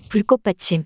불꽃받침.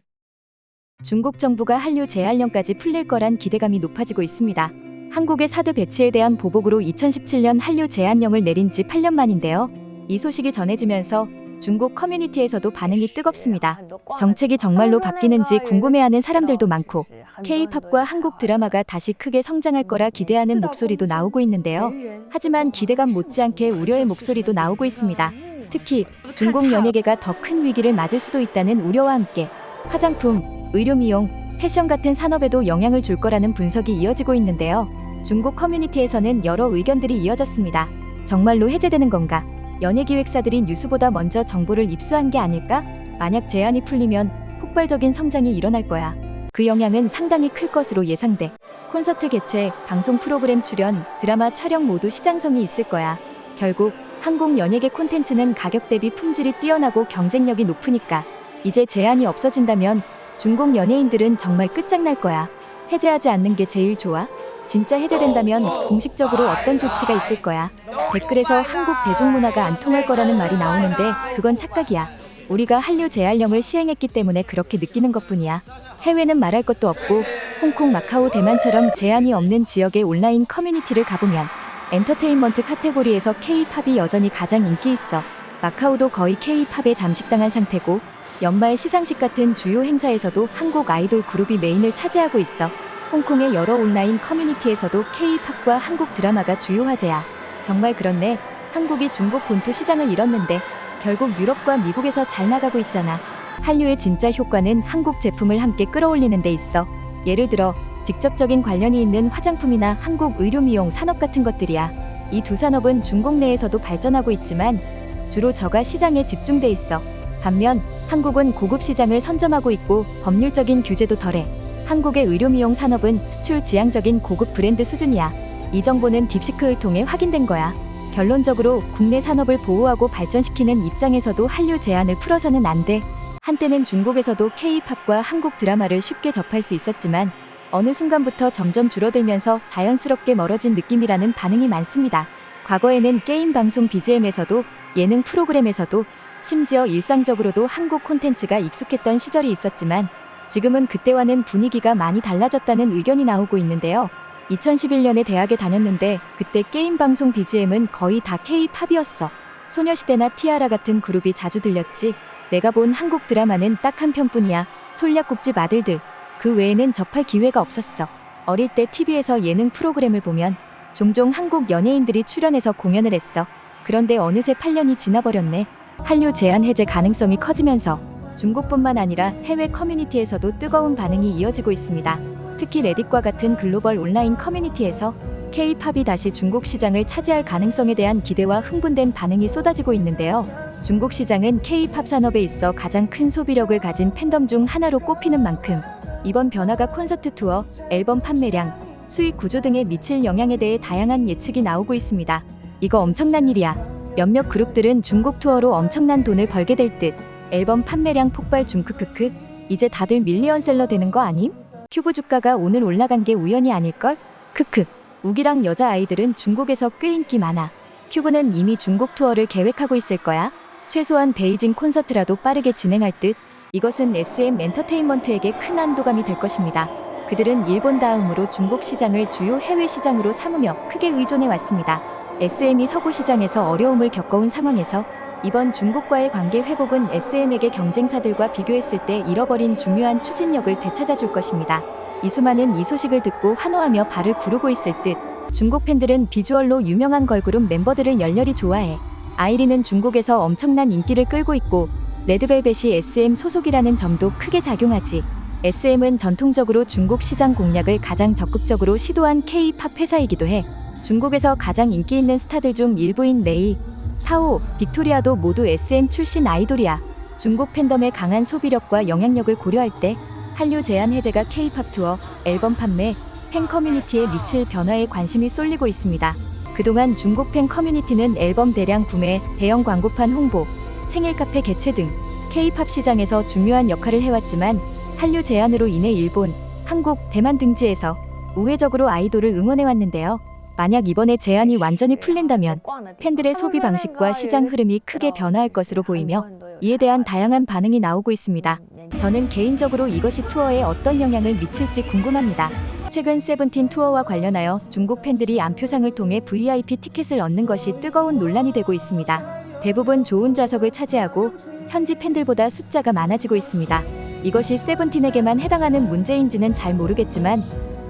중국 정부가 한류 제한령까지 풀릴 거란 기대감이 높아지고 있습니다. 한국의 사드 배치에 대한 보복으로 2017년 한류 제한령을 내린 지 8년 만인데요. 이 소식이 전해지면서 중국 커뮤니티에서도 반응이 뜨겁습니다. 정책이 정말로 바뀌는지 궁금해하는 사람들도 많고 K-팝과 한국 드라마가 다시 크게 성장할 거라 기대하는 목소리도 나오고 있는데요. 하지만 기대감 못지않게 우려의 목소리도 나오고 있습니다. 특히 중국 연예계가 더 큰 위기를 맞을 수도 있다는 우려와 함께 화장품, 의료미용, 패션 같은 산업에도 영향을 줄 거라는 분석이 이어지고 있는데요. 중국 커뮤니티에서는 여러 의견들이 이어졌습니다. 정말로 해제되는 건가? 연예기획사들이 뉴스보다 먼저 정보를 입수한 게 아닐까? 만약 제한이 풀리면 폭발적인 성장이 일어날 거야. 그 영향은 상당히 클 것으로 예상돼. 콘서트 개최, 방송 프로그램 출연, 드라마 촬영 모두 시장성이 있을 거야. 결국 한국 연예계 콘텐츠는 가격 대비 품질이 뛰어나고 경쟁력이 높으니까 이제 제한이 없어진다면 중국 연예인들은 정말 끝장날 거야. 해제하지 않는 게 제일 좋아? 진짜 해제된다면 공식적으로 어떤 조치가 있을 거야? 댓글에서 한국 대중문화가 안 통할 거라는 말이 나오는데 그건 착각이야. 우리가 한류 제한령을 시행했기 때문에 그렇게 느끼는 것뿐이야. 해외는 말할 것도 없고 홍콩, 마카오, 대만처럼 제한이 없는 지역의 온라인 커뮤니티를 가보면 엔터테인먼트 카테고리에서 K-팝이 여전히 가장 인기 있어. 마카오도 거의 K-팝에 잠식당한 상태고 연말 시상식 같은 주요 행사에서도 한국 아이돌 그룹이 메인을 차지하고 있어. 홍콩의 여러 온라인 커뮤니티에서도 K-팝과 한국 드라마가 주요 화제야. 정말 그렇네. 한국이 중국 본토 시장을 잃었는데 결국 유럽과 미국에서 잘 나가고 있잖아. 한류의 진짜 효과는 한국 제품을 함께 끌어올리는 데 있어. 예를 들어 직접적인 관련이 있는 화장품이나 한국 의료미용 산업 같은 것들이야. 이 두 산업은 중국 내에서도 발전하고 있지만 주로 저가 시장에 집중돼 있어. 반면 한국은 고급 시장을 선점하고 있고 법률적인 규제도 덜해. 한국의 의료미용 산업은 수출 지향적인 고급 브랜드 수준이야. 이 정보는 딥시크를 통해 확인된 거야. 결론적으로 국내 산업을 보호하고 발전시키는 입장에서도 한류 제한을 풀어서는 안 돼. 한때는 중국에서도 K-팝과 한국 드라마를 쉽게 접할 수 있었지만 어느 순간부터 점점 줄어들면서 자연스럽게 멀어진 느낌이라는 반응이 많습니다. 과거에는 게임 방송 BGM에서도 예능 프로그램에서도 심지어 일상적으로도 한국 콘텐츠가 익숙했던 시절이 있었지만 지금은 그때와는 분위기가 많이 달라졌다는 의견이 나오고 있는데요. 2011년에 대학에 다녔는데 그때 게임 방송 BGM은 거의 다 K-팝이었어. 소녀시대나 티아라 같은 그룹이 자주 들렸지. 내가 본 한국 드라마는 딱 한 편뿐이야. 솔약국집 아들들. 그 외에는 접할 기회가 없었어. 어릴 때 TV에서 예능 프로그램을 보면 종종 한국 연예인들이 출연해서 공연을 했어. 그런데 어느새 8년이 지나버렸네. 한류 제한 해제 가능성이 커지면서 중국뿐만 아니라 해외 커뮤니티에서도 뜨거운 반응이 이어지고 있습니다. 특히 레딧과 같은 글로벌 온라인 커뮤니티에서 K-팝이 다시 중국 시장을 차지할 가능성에 대한 기대와 흥분된 반응이 쏟아지고 있는데요. 중국 시장은 K-팝 산업에 있어 가장 큰 소비력을 가진 팬덤 중 하나로 꼽히는 만큼 이번 변화가 콘서트 투어, 앨범 판매량, 수익 구조 등에 미칠 영향에 대해 다양한 예측이 나오고 있습니다. 이거 엄청난 일이야. 몇몇 그룹들은 중국 투어로 엄청난 돈을 벌게 될 듯. 앨범 판매량 폭발 중 크크크. 이제 다들 밀리언셀러 되는 거 아님? 큐브 주가가 오늘 올라간 게 우연이 아닐걸? 크크. 우기랑 여자 아이들은 중국에서 꽤 인기 많아. 큐브는 이미 중국 투어를 계획하고 있을 거야. 최소한 베이징 콘서트라도 빠르게 진행할 듯. 이것은 SM 엔터테인먼트에게 큰 안도감이 될 것입니다. 그들은 일본 다음으로 중국 시장을 주요 해외 시장으로 삼으며 크게 의존해 왔습니다. SM이 서구 시장에서 어려움을 겪어온 상황에서 이번 중국과의 관계 회복은 SM에게 경쟁사들과 비교했을 때 잃어버린 중요한 추진력을 되찾아줄 것입니다. 이수만은 이 소식을 듣고 환호하며 발을 구르고 있을 듯. 중국 팬들은 비주얼로 유명한 걸그룹 멤버들을 열렬히 좋아해. 아이리는 중국에서 엄청난 인기를 끌고 있고 레드벨벳이 SM 소속이라는 점도 크게 작용하지. SM은 전통적으로 중국 시장 공략을 가장 적극적으로 시도한 K-팝 회사이기도 해. 중국에서 가장 인기 있는 스타들 중 일부인 레이, 타오, 빅토리아도 모두 SM 출신 아이돌이야. 중국 팬덤의 강한 소비력과 영향력을 고려할 때 한류 제한 해제가 K-팝 투어, 앨범 판매, 팬 커뮤니티에 미칠 변화에 관심이 쏠리고 있습니다. 그동안 중국 팬 커뮤니티는 앨범 대량 구매, 대형 광고판 홍보, 생일 카페 개최 등 K-팝 시장에서 중요한 역할을 해왔지만 한류 제한으로 인해 일본, 한국, 대만 등지에서 우회적으로 아이돌을 응원해왔는데요. 만약 이번에 제한이 완전히 풀린다면 팬들의 소비 방식과 시장 흐름이 크게 변화할 것으로 보이며 이에 대한 다양한 반응이 나오고 있습니다. 저는 개인적으로 이것이 투어에 어떤 영향을 미칠지 궁금합니다. 최근 세븐틴 투어와 관련하여 중국 팬들이 안표상을 통해 VIP 티켓을 얻는 것이 뜨거운 논란이 되고 있습니다. 대부분 좋은 좌석을 차지하고 현지 팬들보다 숫자가 많아지고 있습니다. 이것이 세븐틴에게만 해당하는 문제인지는 잘 모르겠지만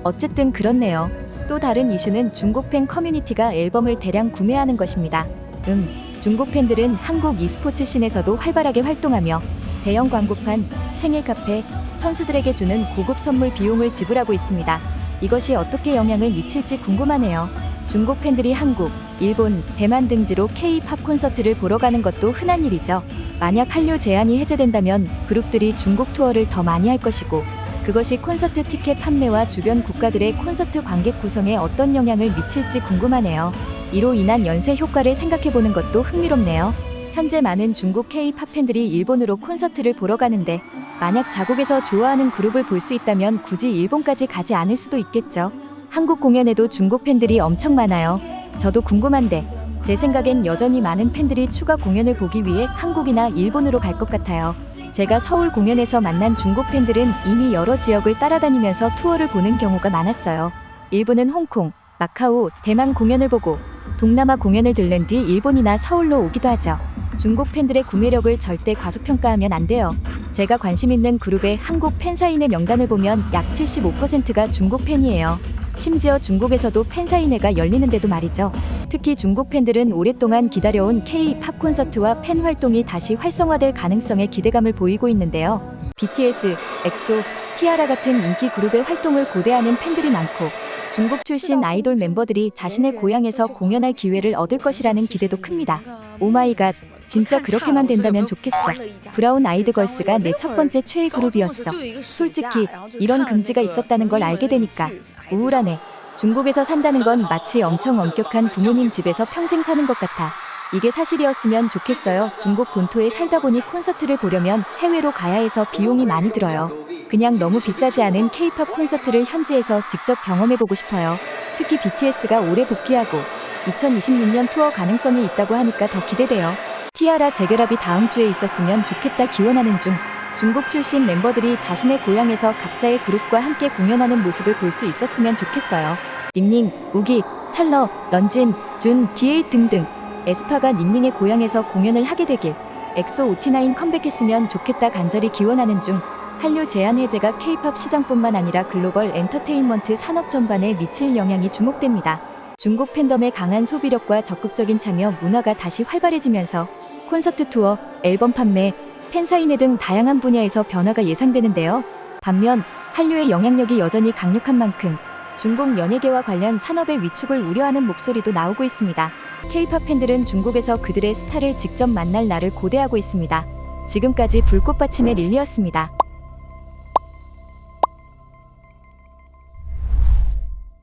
어쨌든 그렇네요. 또 다른 이슈는 중국 팬 커뮤니티가 앨범을 대량 구매하는 것입니다. 중국 팬들은 한국 e스포츠 씬에서도 활발하게 활동하며 대형 광고판, 생일 카페, 선수들에게 주는 고급 선물 비용을 지불하고 있습니다. 이것이 어떻게 영향을 미칠지 궁금하네요. 중국 팬들이 한국, 일본, 대만 등지로 K-팝 콘서트를 보러 가는 것도 흔한 일이죠. 만약 한류 제한이 해제된다면 그룹들이 중국 투어를 더 많이 할 것이고 그것이 콘서트 티켓 판매와 주변 국가들의 콘서트 관객 구성에 어떤 영향을 미칠지 궁금하네요. 이로 인한 연쇄 효과를 생각해보는 것도 흥미롭네요. 현재 많은 중국 K-팝 팬들이 일본으로 콘서트를 보러 가는데 만약 자국에서 좋아하는 그룹을 볼 수 있다면 굳이 일본까지 가지 않을 수도 있겠죠. 한국 공연에도 중국 팬들이 엄청 많아요. 저도 궁금한데 제 생각엔 여전히 많은 팬들이 추가 공연을 보기 위해 한국이나 일본으로 갈 것 같아요. 제가 서울 공연에서 만난 중국 팬들은 이미 여러 지역을 따라다니면서 투어를 보는 경우가 많았어요. 일부는 홍콩, 마카오, 대만 공연을 보고 동남아 공연을 들른 뒤 일본이나 서울로 오기도 하죠. 중국 팬들의 구매력을 절대 과소평가하면 안 돼요. 제가 관심 있는 그룹의 한국 팬사인회 명단을 보면 약 75%가 중국 팬이에요. 심지어 중국에서도 팬사인회가 열리는데도 말이죠. 특히 중국 팬들은 오랫동안 기다려온 K-팝 콘서트와 팬 활동이 다시 활성화될 가능성에 기대감을 보이고 있는데요. BTS, 엑소, 티아라 같은 인기 그룹의 활동을 고대하는 팬들이 많고 중국 출신 아이돌 멤버들이 자신의 고향에서 공연할 기회를 얻을 것이라는 기대도 큽니다. 오마이갓, 진짜 그렇게만 된다면 좋겠어. 브라운 아이드 걸스가 내 첫 번째 최애 그룹이었어. 솔직히 이런 금지가 있었다는 걸 알게 되니까 우울하네. 중국에서 산다는 건 마치 엄청 엄격한 부모님 집에서 평생 사는 것 같아. 이게 사실이었으면 좋겠어요. 중국 본토에 살다 보니 콘서트를 보려면 해외로 가야 해서 비용이 많이 들어요. 그냥 너무 비싸지 않은 K-팝 콘서트를 현지에서 직접 경험해보고 싶어요. 특히 BTS가 올해 복귀하고 2026년 투어 가능성이 있다고 하니까 더 기대돼요. 티아라 재결합이 다음 주에 있었으면 좋겠다 기원하는 중. 중국 출신 member들이 자신의 고향에서 각자의 그룹과 함께 공연하는 모습을 볼 수 있었으면 좋겠어요. 닝닝, 우기, 찰러, 런진, 준, D8 등등 에스파가 닝닝의 고향에서 공연을 하게 되길, 엑소 OT9 컴백했으면 좋겠다 간절히 기원하는 중. 한류 제한 해제가 K-팝 시장뿐만 아니라 글로벌 엔터테인먼트 산업 전반에 미칠 영향이 주목됩니다. 중국 팬덤의 강한 소비력과 적극적인 참여 문화가 다시 활발해지면서 콘서트 투어, 앨범 판매, 팬사인회 등 다양한 분야에서 변화가 예상되는데요. 반면 한류의 영향력이 여전히 강력한 만큼 중국 연예계와 관련 산업의 위축을 우려하는 목소리도 나오고 있습니다. K-팝 팬들은 중국에서 그들의 스타를 직접 만날 날을 고대하고 있습니다. 지금까지 불꽃받침의 릴리였습니다.